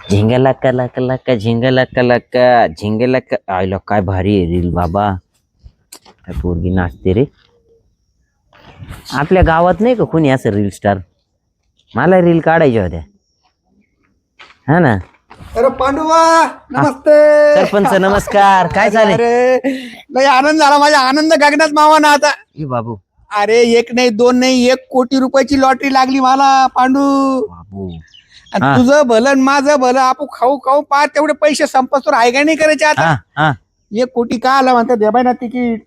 झिंगला कला कला का झिंगला कला का झिंगला का आयला काय भारी आहे रील बाबा. काय पोरगी नाचते रे. आपल्या गावात नाही का कोणी असं रील स्टार? मला रील काढायच्या होत्या. हा ना. अरे पांडुवा नमस्ते. सरपंच नमस्कार. काय चालेल? अरे लय आनंद झाला माझा. आनंद गगनात मावा ना आता. बाबू अरे एक नाही दोन नाही 1 कोटी रुपयाची लॉटरी लागली मला पांडू. बाबू आणि तुझं भलं आणि माझं भलं. आपण खाऊ खाऊ पा तेवढे पैसे संपस्तोर आहे का नाही करायचे आता. 1 कोटी का आला म्हणतात दे बाई ना तिकीट.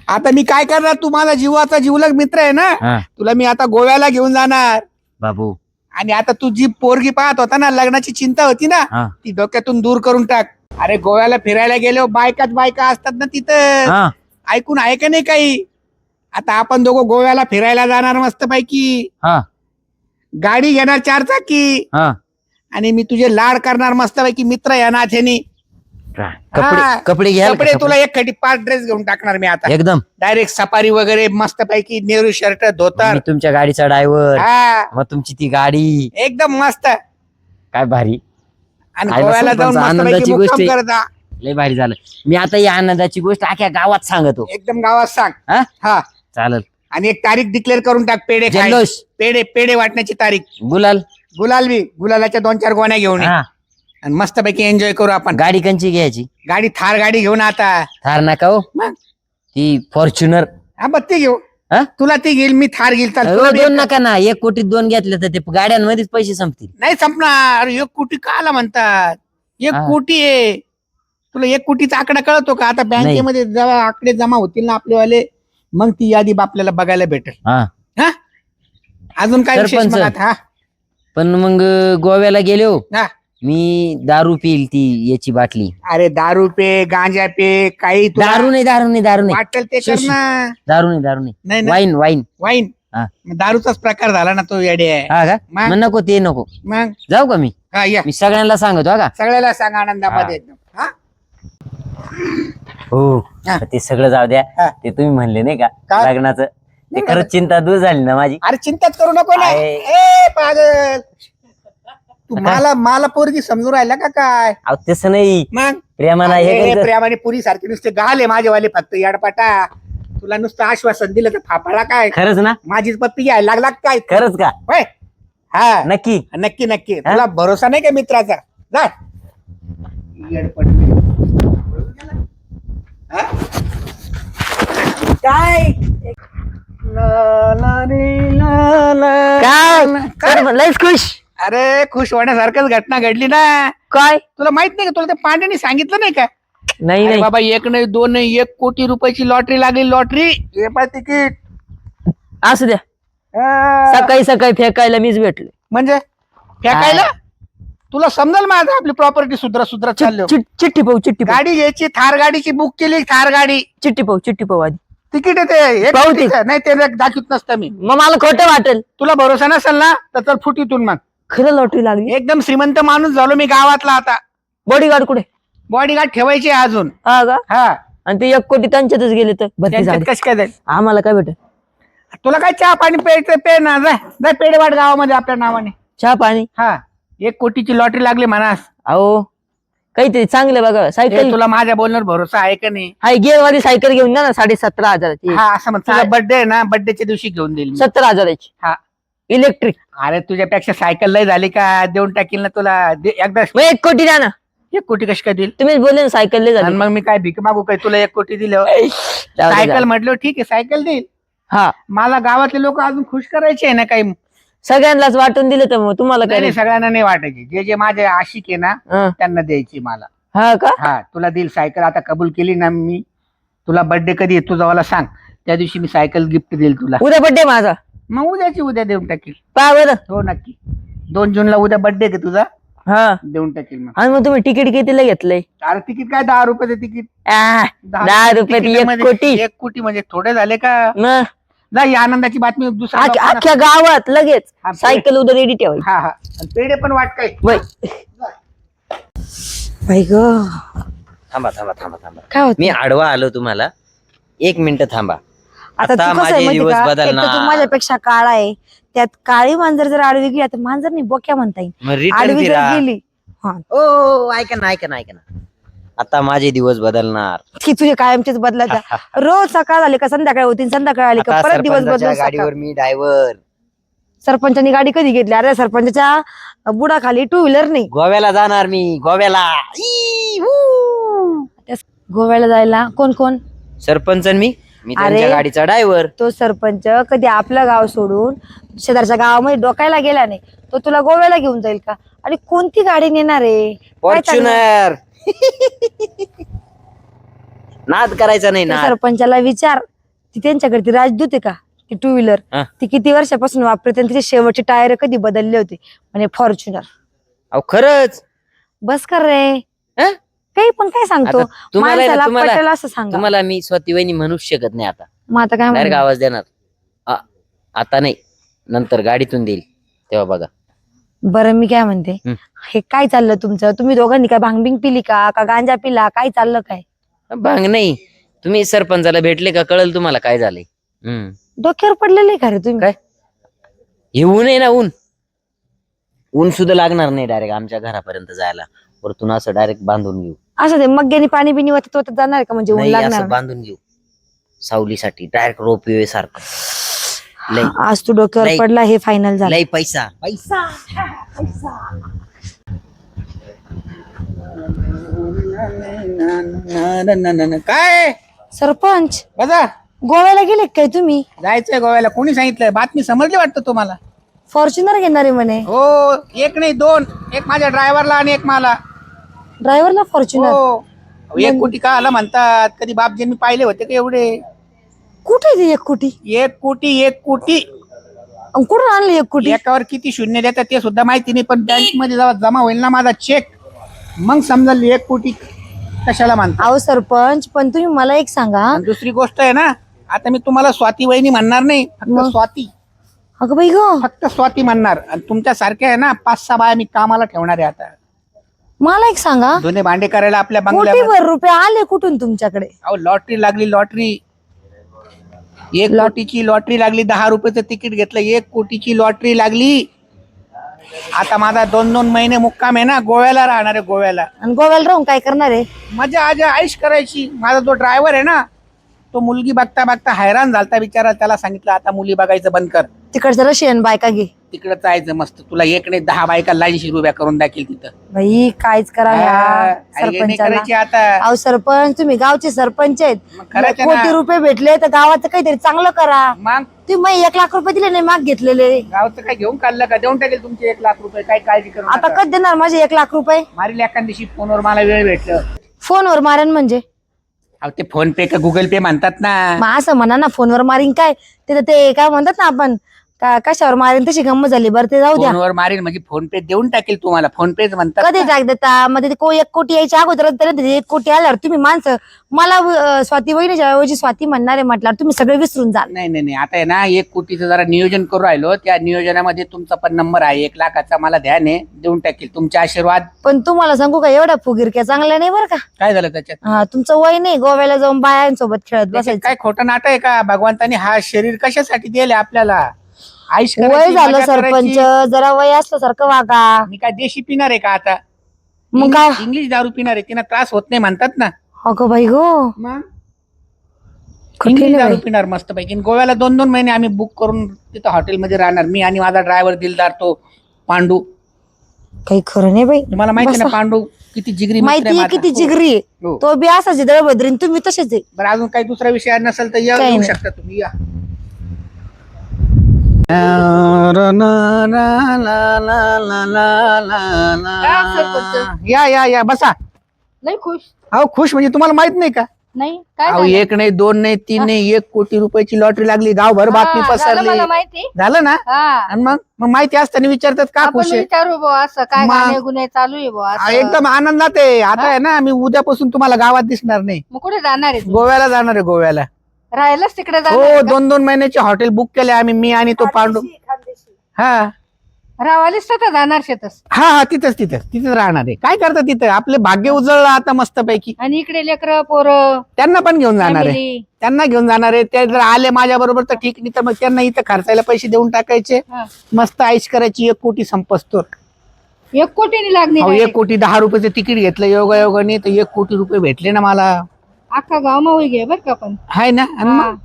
आता मी काय करणार? तू माझा जीवाचा जीवलग मित्र आहे ना. तुला मी आता गोव्याला घेऊन जाणार बाबू. आणि आता तू जी पोरगी पाहत होता ना, लग्नाची चिंता होती ना, ती डोक्यातून दूर करून टाक. अरे गोव्याला फिरायला गेलो बायकाच बायका असतात ना तिथं. ऐकून आहे का नाही काही? आता आपण दोघं गोव्याला फिरायला जाणार मस्त पैकी. गाडी घेणार 4 चाकी आणि मी तुझे लाड करणार मस्त पैकी मित्र या नाथेनी. कपडे घ्या. कपडे तुला 1 खटी 5 ड्रेस घेऊन टाकणार मी आता एकदम डायरेक्ट सफारी वगैरे मस्त पैकी. नेहरू शर्ट धोतर. तुमच्या गाडीचा ड्रायव्हर. मग तुमची ती गाडी एकदम मस्त. काय भारी. आणि गोव्याला जाऊन आनंदाची गोष्ट मुक्काम करता. लय भारी झालं. मी आता ही आनंदाची गोष्ट अख्या गावात सांगतो. एकदम गावात सांग. हा चालेल. आणि एक तारीख डिक्लेअर करून टाक. पेढे जल्लोष. पेढे पेढे वाटण्याची तारीख. गुलाल बी गुलालाच्या 2-4 गोण्या घेऊन ये. आणि मस्त पैकी एन्जॉय करू आपण. गाडी कंची घ्यायची? गाडी थार गाडी घेऊन आता. थार नका हो. मग ती फॉर्च्युनर. हा बघ ती घेऊ. तुला ती घेईल मी थार घेईल. दोन नका ना. 1 कोटीत 2 घेतले तर ते गाड्यांमध्येच पैसे संपतील. नाही संपणार. 1 कोटी का आला म्हणतात? 1 कोटी आहे. तुला 1 कोटीचा आकडा कळतो का? आता बँकेमध्ये जेव्हा आकडे जमा होतील ना आपलेवाले, मग ती यादी आपल्याला बघायला भेटेल. हा अजून काय विशेष मग आता? पण मग गोव्याला गेले हो. हा मी दारू पिल ती याची बाटली. अरे दारू पे गांजा पे काही दारू नाही वाटेल ते कर ना. दारू नाही. वाईन वाईन दारूचाच प्रकार झाला ना तो येडे. हा का? मग नको ते नको. मग जाऊ का मी? हा या. मी सगळ्यांना सांगतो का? सगळ्याला सांग आनंदामध्ये एकदम. हा हो ते सगळं जाऊ द्या. ते तुम्ही म्हणले नाही का लग्नाचं, ते खरंच चिंता दूर झाली ना माझी. अरे चिंताच करू नको ना. ए पागल तू मला पोरगी समजून राहिला का काय? तसं नाही. मग प्रेमाने प्रेमाने पुरी सारखे नुसते गाले माझेवाले फक्त याडपाटा. तुला नुसतं आश्वासन दिलं तर फाफाळा काय? खरंच ना? माझीच पप्पी घ्यायला लागला काय? खरंच का? होय. हा नक्की नक्की नक्की. तुला भरोसा नाही का मित्राचा? जा काय लयच खुश. अरे खुश होण्यासारखंच घटना घडली ना. काय तुला माहित नाही का? तुला ते पांड्याने सांगितलं नाही का? नाही बाबा 1 नाही 2 नाही 1 कोटी रुपयाची लॉटरी लागली. लॉटरी हे पाय तिकीट. असू द्या. सकाळी फेकायला मीच भेटले. म्हणजे फेकायला? तुला समजेल माझं आपली प्रॉपर्टी सुधरा चाललो. चिठ्ठी पाहू. गाडी घ्यायची. थार गाडीची बुक केली. थार गाडी. चिठ्ठी पाहू आधी. तिकीट येते नाही ते दाखवत नसतं मी. मग मला खोटं वाटेल. तुला भरोसा नसेल ना तर चल फुटीतून. मग खरं लॉटरी लागली? एकदम श्रीमंत माणूस झालो मी गावातला आता. बॉडीगार्ड कुठे? बॉडीगार्ड ठेवायचे अजून. हा का? हा. आणि ते 1 कोटी त्यांच्यातच गेले तर कस काय जाईल? आम्हाला काय भेटेल? तुला काय चहा पाणी प्यायचं पे ना. जाय पेडेवाड गावामध्ये आपल्या नावाने. चहा पाणी? हा 1 कोटीची लॉटरी लागली म्हणास. अहो काहीतरी चांगलं बघा. सायकल. तुला माझ्या बोलण्यावर भरोसा आहे का नाही? हाय गिअरवाली सायकल घेऊन जा ना. 17,500. हा असं म्हणतो. तुझा बर्थडे आहे ना, बर्थडेच्या दिवशी घेऊन देईल. 17,000. हा इलेक्ट्रिक. अरे तुझ्यापेक्षा सायकल लय झाली का? देऊन टाकील ना तुला. एकदा 1 कोटी द्या ना. 1 कोटी कशी काय देईल? तुम्हीच बोलले ना सायकल लय झाली. मग मी काय भीक मागू काय? तुला 1 कोटी दिलं. सायकल म्हटलं ठीक आहे सायकल देईल. हा मला गावातले लोक अजून खुश करायचे आहे ना काही. सगळ्यांनाच वाटून दिलं तर मग तुम्हाला काय? नाही सगळ्यांना नाही वाटायचे. जे माझे आशिक आहे ना त्यांना द्यायची मला. हा का? हा तुला देईल सायकल. आता कबूल केली ना मी. तुला बर्थडे कधी आहे तुझा मला सांग. त्या दिवशी मी सायकल गिफ्ट देईल तुला. उद्या बर्थडे माझा. मग उद्या देऊन टाकील. पहा बरं. हो नक्की. 2 जूनला उद्या बर्थडे आहे तुझा. हा देऊन टाकील मग. आणि मग तुम्ही तिकीट कितीला घेतलंय? अरे तिकीट काय 10 रुपयाचं तिकीट. 10 रुपये 1 कोटी. 1 कोटी म्हणजे थोडे झाले का? मग जा ही आनंदाची बातमी दुसऱ्या अख्ख्या गावात लगेच सायकल उद्या रेडी ठेवायची. हा पेढे पण वाट काय. थांबा. काय होत? मी आडवा आलो तुम्हाला. 1 मिनिट थांबा. आता आता तू कसं आहे माझे माहिती दिवस का, एक तर तू बदलणार. माझ्यापेक्षा काळा आहे, त्यात काळी मांजर जर आडवी गेली आता मांजर नाही बोक्या म्हणता येईल. मग रिटर्न आडवी जर फिरा. गेली हा ओ ऐका ना. आता माझे दिवस बदलणार. की तुझे कायमचेच बदलायचा. रोज सकाळ झाली का संध्याकाळ होती, संध्याकाळ आली का आता परत दिवस सरपंचाच्या बदलून सकाळ. गाडीवर मी ड्रायव्हर. सरपंचानी गाडी कधी घेतली? अरे सरपंचाच्या बुडाखाली टू व्हीलर नाही. गोव्याला जाणार मी, गोव्याला. ई, ऊ. गोव्याला जायला कोण कोण? सरपंच आणि मी अरे. त्यांच्या गाडीचा ड्रायव्हर. तो सरपंच कधी आपलं गाव सोडून शेजारच्या गावामध्ये डोकायला गेला नाही, तो तुला गोव्याला घेऊन जाईल का? आणि कोणती गाडी नेणार आहे? काय चाललंय? फॉर्च्युनर. नाद करायचा नाही त्या ना. सरपंचाला विचार, ती त्यांच्याकडे ती राजदूत आहे का, ती टू व्हीलर हा. ती किती वर्षापासून वापरते आणि तिचे शेवटचे टायर कधी बदलले होते? म्हणजे फॉर्च्युनर. अहो खरंच. बस कर रे. हं? काही पण काय सांगतो आता तुम्हाला आहे ना, माणसाला पटेल असं सांगा. तुम्हाला मी स्वती वहिनी म्हणूच शकत नाही आता. मग आता काय डायरेक्ट म्हणणार? आवाज देणार. आता नाही, नंतर गाडीतून देईल तेव्हा बघा. बरं मी काय म्हणते, हं. हे काय चाललं तुमचं? तुम्ही दोघांनी काय भांगबिंग पिली का गांजा पिला? काय चाललं काय? भांग नाही. तुम्ही सरपंचाला भेटले का कळलं तुम्हाला काय झालंय. डोक्यावर पडलेलं का रे तुम्ही? काय? हे ऊन आहे ना, ऊन सुद्धा लागणार नाही डायरेक्ट आमच्या घरापर्यंत जायला. वरतून असं डायरेक्ट बांधून घेऊ. असं ते मग्यानी पाणी बिनी वाटत जाणार का? म्हणजे ऊन नाही, लागणार असं नाही? बांधून घेऊ सावलीसाठी डायरेक्ट रोपवे सारखं. लय आज तू डोक्यावर लय- पडला हे फायनल झालं. लय पैसा. काय सरपंच बघा, गोव्याला गेले काय तुम्ही? जायचंय गोव्याला. कोणी सांगितलं? बातमी समजली वाटतं तुम्हाला? फॉर्च्युनर घेणार आहे म्हणे. हो, एक नाही दोन. एक माझ्या ड्रायव्हरला आणि एक मला. ड्रायव्हरला फॉर्च्युनर? हो. 1 कोटी का आला म्हणतात? कधी बापजींनी पाहिले होते का एवढे? कुठे ती 1 कोटी? 1 कोटी 1 कोटी. अन कुठून आणली 1 कोटी? एकावर किती शून्य देतात ते सुद्धा माहिती नाही, पण बँक मध्ये जेव्हा जमा होईल ना माझा चेक, मग समजेल 1 कोटी कशाला म्हणतात. अहो सरपंच, पण तुम्ही मला एक सांगा. आणि दुसरी गोष्ट आहे ना, आता मी तुम्हाला स्वाती वहिनी म्हणणार नाही, मग? फक्त स्वाती. अगं बाई ग, फक्त स्वाती म्हणणार. आणि तुमच्या सारख्या आहे ना 5-6 बाया मी कामाला ठेवणार आहे आता. मला एक सांगा, दोन्ही भांडे करायला आपल्या बंगल्यावर. कोटीभर रुपये आले कुठून तुमच्याकडे? अहो लॉटरी लागली, लॉटरी. 1 कोटीची लॉटरी लागली. 10 रुपयाचं तिकीट घेतलं, 1 कोटीची लॉटरी लागली. आता माझा 2-2 महिने मुक्काम आहे ना, गोव्याला राहणार आहे, गोव्याला. आणि गोव्याला राहून काय करणार आहे? मजा आज आईश करायची. माझा जो ड्रायव्हर आहे ना, तो मुलगी बघता बघता हैराण झालता बिचारा. त्याला सांगितलं आता मुली बघायचं बंद कर, तिकडच्या रशियन बायका घे. तिकडे जायचं मस्त. तुला 1 नाही 10 बायका लाईनशी उभ्या करून दाखील तिथं. बाई काहीच करा ह्या नाही सरपंचाला. करायची आता. अहो सरपंच, तुम्ही गावचे सरपंच आहेत. मग करायचं ना. कोटी रुपये भेटले तर गावाचं काहीतरी चांगलं करा. मग तुम्ही 1 लाख रुपये दिले नाही माग घेतलेले. गावचं काय घेऊन काढलं का? देऊन टाकेल तुमचे 1 लाख रुपये. काय काळजी करू आता नका. कधी देणार माझे 1 लाख रुपये? मारील एखाद दिवशी फोनवर, मला वेळ भेटलं. फोनवर मारेन म्हणजे? अहो ते फोन पे का गुगल पे म्हणतात ना. मग असं म्हणा ना, फोनवर मारीन काय? ते काय म्हणतात ना आपण, कशावर मारेन तशी गंमत झाली. बरं ते जाऊ द्या. फोनवर मारील म्हणजे फोन पे देऊन टाकेल तुम्हाला. फोन पेच म्हणतात कधी ना. टाक देता? मग ते 1 कोटी यायच्या अगोदर 1 कोटी आल्यावर तुम्ही माणसं मला स्वाती वहिनीच्या ऐवजी स्वाती म्हणणार आहे म्हटल्यावर तुम्ही सगळे विसरून जाल. नाही आता आहे ना 1 कोटीचं जरा नियोजन करू राहिलो. त्या नियोजनामध्ये तुमचा पण नंबर आहे. 1 लाखाचा मला ध्यान आहे. देऊन टाकेल. तुमचे आशीर्वाद. पण तुम्हाला सांगू का, एवढ्या फुगीरक्या चांगल्या नाही बरं का. काय झालं त्याच्यात? हा, तुमचं वय नाही गोव्याला जाऊन बायांसोबत खेळत त्याच्यात बसायचं. काय खोटं नाटक आहे का? भगवंतानी हा शरीर कशासाठी दिले आपल्याला? आयुष वय झालं सरपंच, जरा वय असल्यासारखं वागा. मी काय देशी पिणार आहे का आता? मग काय? इंग्लिश दारू पिणार आहे. तिला त्रास होत नाही म्हणतात ना. अगं बाई गो, मग कठीण इंग्लिश आहे दारू बाई. पिणार मस्त पैकी. गोव्याला 2-2 महिने आम्ही बुक करून तिथं हॉटेलमध्ये राहणार. मी आणि माझा ड्रायव्हर दिलदार तो पांडू. काही खरं नाही बाई. तुम्हाला माहिती आहे ना बसा. पांडू किती जिगरी मित्र माहिती आहे आहे माझा. किती हो. जिगरी आहे. हो. तो बी असाच दळबद्रीन, तुम्ही तसेच आहे. बरं अजून काही दुसरा विषय नसेल तर काही येऊ नाही. शकता तुम्ही. या या बसा. नाही खुश अहो खुश म्हणजे तुम्हाला माहित नाही का? नाही काय अहो झालं? 1 नाही 2 नाही 3 नाही 1 कोटी रुपयाची लॉटरी लागली. गावभर बातमी हा, झालं पसरली. मला माहिती. झालं ना? हा आणि मग माहिती असताना विचारतात का आपण खुश आहे? विचारू बुवा असं काय मग- गाणे गुन्हे चालू आहे बुवा असं. एकदम आनंदात आहे. आता आहे ना मी उद्यापासून तुम्हाला गावात दिसणार नाही. मग कुठे जाणार आहे तू? गोव्याला जाणार आहे, गोव्याला. राहायलाच तिकडे हो, जाणार आहे का? 2-2 महिन्याचे हॉटेल बुक केले आम्ही, मी आणि तो पांडू. हा रावालीच तर जाणार शेतच. हा तिथंच राहणार आहे. काय करतात तिथं, आपले भाग्य उजळलं आता मस्तपैकी. आणि इकडे लेकर पोरं त्यांना पण घेऊन जाणार आहे, family. त्यांना घेऊन जाणार आहे. ते जर आले माझ्या बरोबर तर ठीक, नाही तर मग त्यांना इथं खर्चायला पैसे देऊन टाकायचे, हा. मस्त आईश करायची. 1 कोटी संपसतो. 1 कोटीने लागणे 1 कोटी 10 रुपयाचं तिकीट घेतलं योगायोगाने तर 1 कोटी रुपये भेटले ना मला. अख्खा गाव मावळी घे बर का. पण हाय ना. आणि मग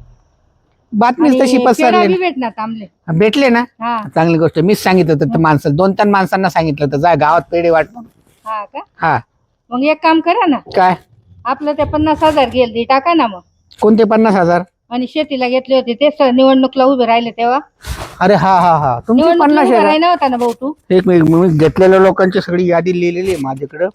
बातमीच आणि तशी पेढा पसरली बी ना. भेटणार तांबले. भेटले ना, हा चांगली गोष्ट. मीच सांगितलं होतं माणसाला, 2-3 माणसांना सांगितलं होतं जा गावात पेढे वाट म्हणून. हा का. हा मग एक काम करा ना, काय आपलं ते 50,000 गेल टाका ना मग. कोणते 50,000? आणि शेतीला घेतले होते ते निवडणुकीला उभे राहिले तेव्हा. अरे हा तुमचे निवडणुकीला 50 उभा आहे राहिला होता ना भाऊ तू. का? एक मिनिट, मी घेतलेल्या लोकांची सगळी यादी लिहिलेली आहे माझ्याकडं.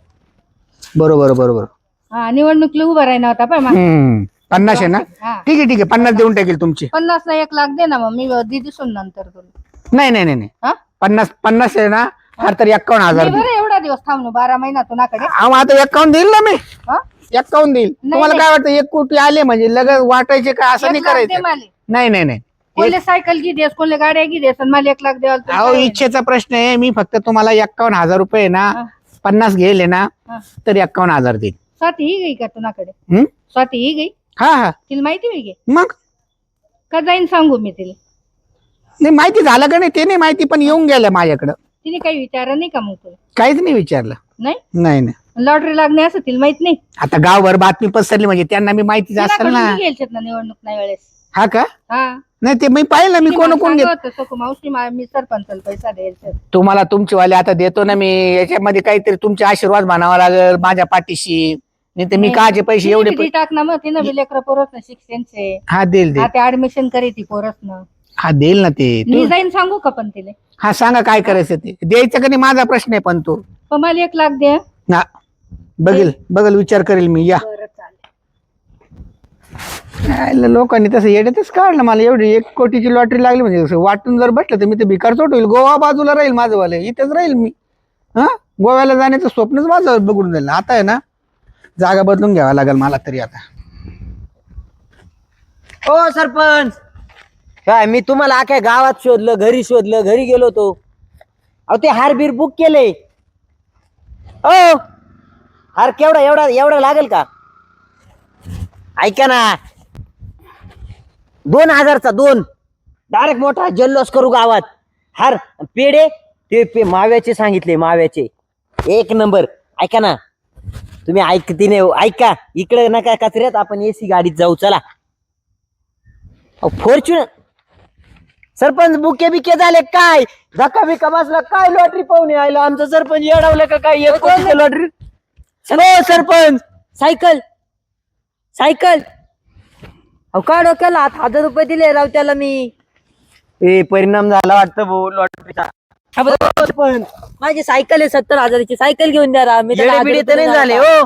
बरोबर. हा निवडणुकीला उभा राहिला होता पाय मग. 50 आहे ना. हा ठीक आहे 50 देऊन टाकेल तुमचे. 50 ला 1 लाख दे ना मग. मी दिसून नंतर तुला. नाही हा 50 आहे ना. फार तर 51,000 मी बरं एवढा दिवस थांबलो 12 महिना तुझ्याकडे. आता 51 देईल ना मी. हा? 51 देईल. तुम्हाला काय वाटतं 1 कोटी आले म्हणजे लगेच वाटायचे का? असं 1 नाही लाख दे करायचं. मला. नाही. कोणले सायकल घे देस, कोणले गाड्या घे देस, आणि मला 1 लाख द्याल. अहो इच्छेचा प्रश्न आहे. मी फक्त तुम्हाला 51,000 रुपये ना, हा. 50 गेले ना हा. तर 51,000 देईल. स्वाती ही गई का तुझ्याकडे? हम्म? स्वाती ही गई, हा तिला माहिती होई गे मग का? जाईन सांगू मी तिला. नाही माहिती झालं का नाही ते नाही माहिती, पण येऊन गेलं माझ्याकडं. तिने काही विचार नाही का मग तुला? काहीच नाही विचारलं. नाही नाही लॉटरी लागणे असं तिला माहित नाही. आता गावभर बातमी पसरली म्हणजे त्यांना मी माहितीच असेल ना. गेलचे ना निवडणूक नाही वेळेस. हा का? हा नाही ते मी पाहिलं ना, मी कोण घेत. सखू मावशी मी सरपंचाला पैसा द्यायचा. तुम्हाला तुमचे वाले आता देतो ना मी. याच्यामध्ये काहीतरी तुमचे आशीर्वाद मानावा लागेल माझ्या पाठीशी. नाही तर मी काचे पैसे एवढे टाक ना मग. तिनं बी लेकर पोरस ना शिक्षणचे. हा देईल ते ऍडमिशन करी ती पोरस ना. हा देईल ना ते. मी जाईन सांगू का पण तिला? हा सांगा काय करायचं ते. द्यायचं का नाही माझा प्रश्न आहे, पण तो पण मला 1 लाख द्या. हा बघेल विचार करेल मी. या बरं चालेल. लोकांनी तसं येड्यातच काढलं मला. एवढी 1 कोटीची लॉटरी लागली म्हणजे वाटून जर बसलं तर मी तर भिकार चोट होईल. गोवा बाजूला राहील माझं वाले, इथेच राहील मी. हा गोव्याला जाण्याचं स्वप्नच माझं बघून जाईल. आता आहे ना जागा बदलून घ्यावा लागेल मला तरी आता. ओ सरपंच, काय मी तुम्हाला अख्या गावात शोधलं, घरी शोधलं, घरी गेलो होतो. अहो ते हार बीर बुक केले. ओ हार केवढा एवढा लागेल का? ऐका ना, 2,000चा 2 डायरेक्ट मोठा जल्लोष करू गावात. हार पेढे ते माव्याचे सांगितले, माव्याचे 1 नंबर. ऐका ना तुम्ही, ऐकती नाही. ऐका इकडे नका कचऱ्यात, आपण एसी गाडीत जाऊ चला. फॉर्च्युनर सरपंच बुके बिके झाले काय? धक्का बिका बसला काय? लॉटरी पाहुणे आयला आमचं सरपंच येडवलं का काय? लॉटरी. हो सरपंच, सायकल अहो काय डोक्याला 1,000 रुपये दिले राव त्याला मी. परिणाम झाला वाटतं भाऊ लॉटरीचा. सरपंच माझी सायकल आहे 70,000ची, सायकल घेऊन द्या राव. मी बिडे तर नाही झाले हो.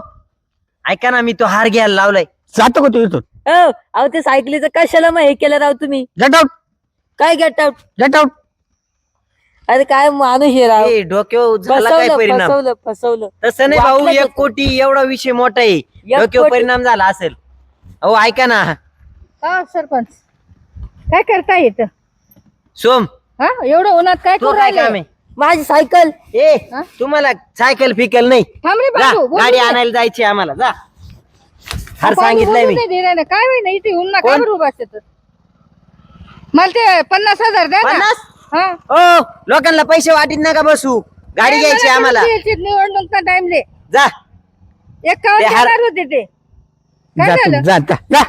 ऐका ना, मी तो हार घ्यायला लावलाय. जातो का तू इथून? अहो ते सायकलीचं कशाला मग हे केलं राव तुम्ही? Get out. काय गेट आउट? अरे काय माणूस आहे राव. डोक्यावर झाला काय परिणाम? फसवलं तसं नाही भाऊ. 1 कोटी एवढा विषय मोठा आहे. डोक्यावर परिणाम झाला असेल. अहो ऐका ना हा सरपंच, काय करता येत? सोम, हा एवढं उन्हात काय तो करू काय राहिले? काम आहे? माझी सायकल. तुम्हाला सायकल फिकल नाही. थांब रे जा, बाबू, बोलू गाडी दे. आणायला जायची आम्हाला. जा हार आपण सांगितलंय बोलू मी. नाही देणार ना. काय होईना इथे उन्हा काय कोण? बरं उभा असते तर? मला ते 50,000 द्या ना. 50? हा ओ लोकांना पैसे वाटीत नका बसू. गाडी घ्यायची आम्हाला. निवडणूकचा टाइमले जा 51 ते हार- देणार होते ते. काय जा झालं? तू, जा.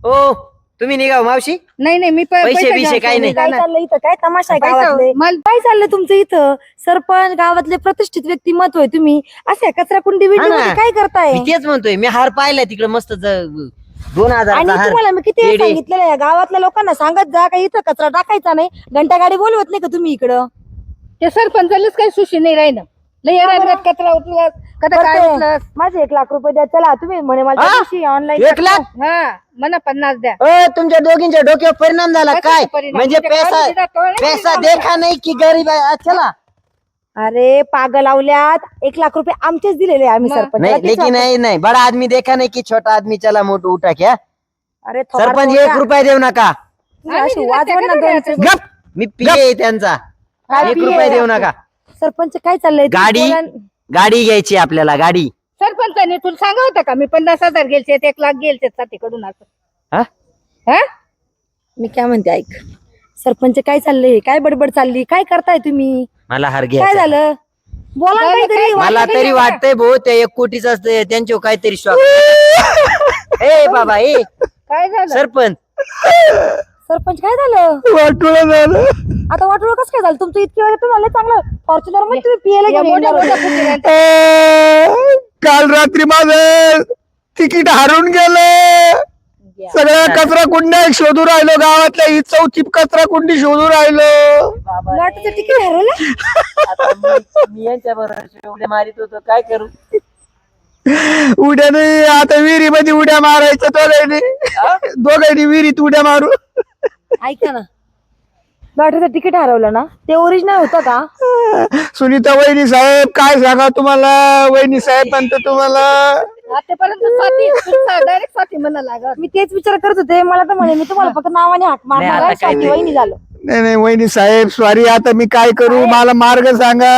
ओ तुम्ही निघाव मावशी. नाही मी पैसे घेऊन बिशे काही नाही. काय जाणार. चाललं इथं? काय तमाशा आहे पैसा- गावातले? मला- काय चाललंय तुमचं इथं? सरपंच, गावातले प्रतिष्ठित व्यक्तिमत्व आहे तुम्ही. असे कचरा कुंडी हा बिंडी ना. मध्ये काय करताय? मी तेच म्हणतोय. मी हार पाहिलाय तिकडे मस्त 2,000चा आणि हार. तुम्हाला मी किती वेळा पेढे. सांगितलेलं आहे, गावातल्या लोकांना सांगत जा का इथं कचरा टाकायचा नाही. घंटा गाडी बोलवत नाही का तुम्ही इकडं? ते सरपंचालाच काही सुशी नाही राहिलं. लय येणार कचरा उचलत कदा काय करते. उचलत. माझे 1 लाख रुपये द्या. चला तुम्ही म्हणे मला ऑनलाईन 1 लाख? हा मला 50 द्या. तुमच्या दोघींच्या डोक्यावर परिणाम झाला कशाचा काय? परिणाम? म्हणजे म्हणजे पैसा देखा नाही की गरीब आहे? चला. अरे पागल लावल्यात. 1 लाख रुपये आमचेच दिलेले आम्ही मग. सरपंच. नहीं लेकिन नहीं बड़ा आदमी देखा नहीं कि छोटा आदमी चला मोटू उठा क्या? अरे थोडा सरपंच थोडा. 1 रुपया देऊ नका. अशी वाजवण ना दोनशे. गप. मी पिये त्यांचा. काय 1 रुपये देऊ नका. सरपंच काय चाललंय तुम्ही गाडी बोला न- गाडी घ्यायची आपल्याला, गाडी. सरपंचाने तुला सांगा होतं का मी 50,000 गेलचे 1,00,000 गेलचे तिकडून असं. हा? हा? मी काय म्हणते ऐक, सरपंच काय चाललंय, काय बडबड चालली, काय करताय तुम्ही, मला हार काय घ्यायचा. झालं बोला ना काय- काहीतरी. काय- मला तरी वाटतंय भाऊ ते 1 कोटीच असते त्यांच्यावर काहीतरी शॉक. ए बाबा ए काय झालं सरपंच, सरपंच काय झालं वाटोळं झालं. आता वाटलं कसं काय झालं तुमचं इतकी वेळ तुम्हाला चांगलं फॉर्च्युनर मध्ये तुम्ही पियाला या घेऊन मोठ्या येणार मोठ्या होते. कुत्र्यांचं- काल रात्री माझं तिकीट हरून गेलं. सगळ्या कचरा कुंड्या शोधून राहिलो, गावातल्या ही 4थी कचरा कुंडी शोधून राहिलो. लॉटरीचं तिकीट हरवलं. मी यांच्या बरोबर एवढे मारित होतो, काय करू. उड्या नाही आता विहिरीमध्ये उड्या मारायच्या दोघांनी विहिरीत उड्या मारू. ऐका ना, लॉटरीचं तिकीट हरवलं ना, ते ओरिजिनल होतं का? सुनीता वहिनी साहेब काय सांगा तुम्हाला, वहिनी साहेब म्हणतो तुम्हाला. आतापर्यंत डायरेक्ट स्वाती म्हणा लागत. मी तेच विचार करत होते, मला तर म्हणे मी तुम्हाला फक्त नावाने हाक नाही, मारणार आता आहे, काय स्वाती ते- वहिनी झालं. नाही वहिनी साहेब सॉरी, आता मी काय करू, मला मार्ग सांगा.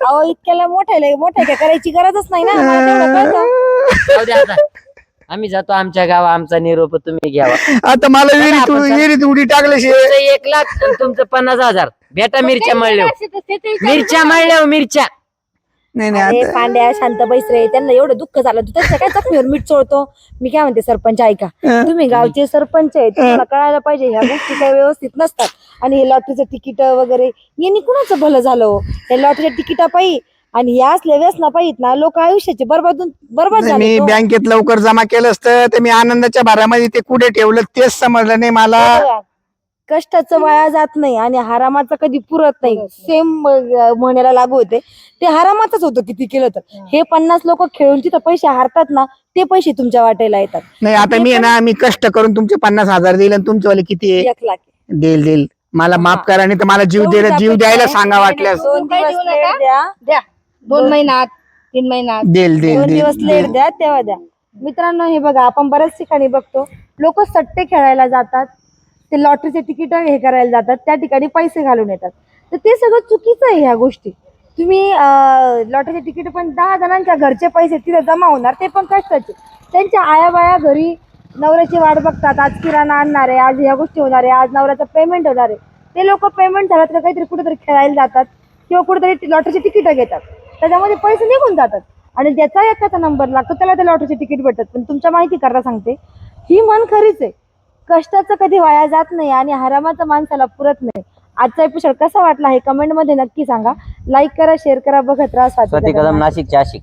अहो इतक्याला मोठ्या काय करायची गरजच नाही ना, मला तेवढं कळतं. जाऊ द्या आता. आम्ही जातो आमच्या गावा, आमचा निरोप तुम्ही घ्यावा. आता मला आपण चला. विहिरीत उडी टाकल्याशिवाय तुमचं 1,00,000 आणि तुमचं 50,000 भेटा. मिरच्या मळल्या, मिरच्या मळल्या, मिरच्या. नाही अरे पांड्या शांत बैस रे, त्यांना एवढं दुःख झालं तू त्याच्या काय जखमीवर मीठ चोळतो. मी काय म्हणते सरपंच ऐका, तुम्ही गावचे सरपंच आहेत, तुम्हाला कळायला पाहिजे ह्या गोष्टी काही व्यवस्थित नसतात. आणि हे लॉटरीचं तिकीट वगैरे यांनी कुणाचं भलं झालं हो? हे लॉटरीच्या तिकिटापायी आणि या असल्या व्यसनापायी ना लोक आयुष्याचे बरबाद मी झाले. बँकेत लवकर जमा केलं असतं तर मी आनंदाच्या भरामध्ये ते कुठे ठेवलं तेच समजलं नाही मला. कष्टाचं वाया जात नाही आणि हरामाचं कधी पुरत नाही, सेम म्हणायला लागू होते. ते हरामाचंच होतं किती केलं तर. हे 50 लोक खेळून तिथं पैसे हारतात ना, ते पैसे तुमच्या वाटेला येतात. नाही आता मी आहे ना, मी कष्ट करून तुमचे 50,000 देईल आणि तुमच्यावाले किती आहे? 1 लाख देईल मला माफ करा, नाही तर मला जीव द्यायला सांगा वाटल्यास. 2 काय दिवस देऊ लेट नका? द्या, द्या 2 महिन्यात 3 महिन्यात. देईल 2 दिवस लेट द्या तेव्हा द्या. मित्रांनो हे बघा, आपण बऱ्याच ठिकाणी बघतो लोक सट्टे खेळायला जातात, ते लॉटरीचे तिकीट हे करायला जातात, त्या ठिकाणी पैसे घालून येतात. तर ते सगळं चुकीचं आहे. ह्या गोष्टी तुम्ही लॉटरीचे तिकीट पण 10 जणांच्या घरचे पैसे तिथे जमा होणार, ते पण कष्टाचे. त्यांच्या आया बाया घरी नवऱ्याची वाट बघतात, आज किराणा आणणार आहे, आज ह्या गोष्टी होणार आहे, आज नवऱ्याचं पेमेंट होणार आहे. ते लोक पेमेंट झालं तर काहीतरी कुठेतरी खेळायला जातात किंवा कुठेतरी लॉटरीची तिकीट घेतात, त्याच्यामध्ये पैसे निघून जातात आणि ज्याचा एकाचा नंबर लागतो त्याला ते लॉटरीचे तिकीट भेटतात. पण तुमच्या माहिती करता सांगते, ही मन खरीच आहे, कष्टाचं कधी वाया जात नाही आणि हरामाचं माणसाला पुरत नाही. आजचा एपिसोड कसा वाटला हे कमेंट मध्ये नक्की सांगा. लाईक करा, शेअर करा, बघत राहा स्वाती स्वाती कदम. कदम, नाशिकच्या आशिक.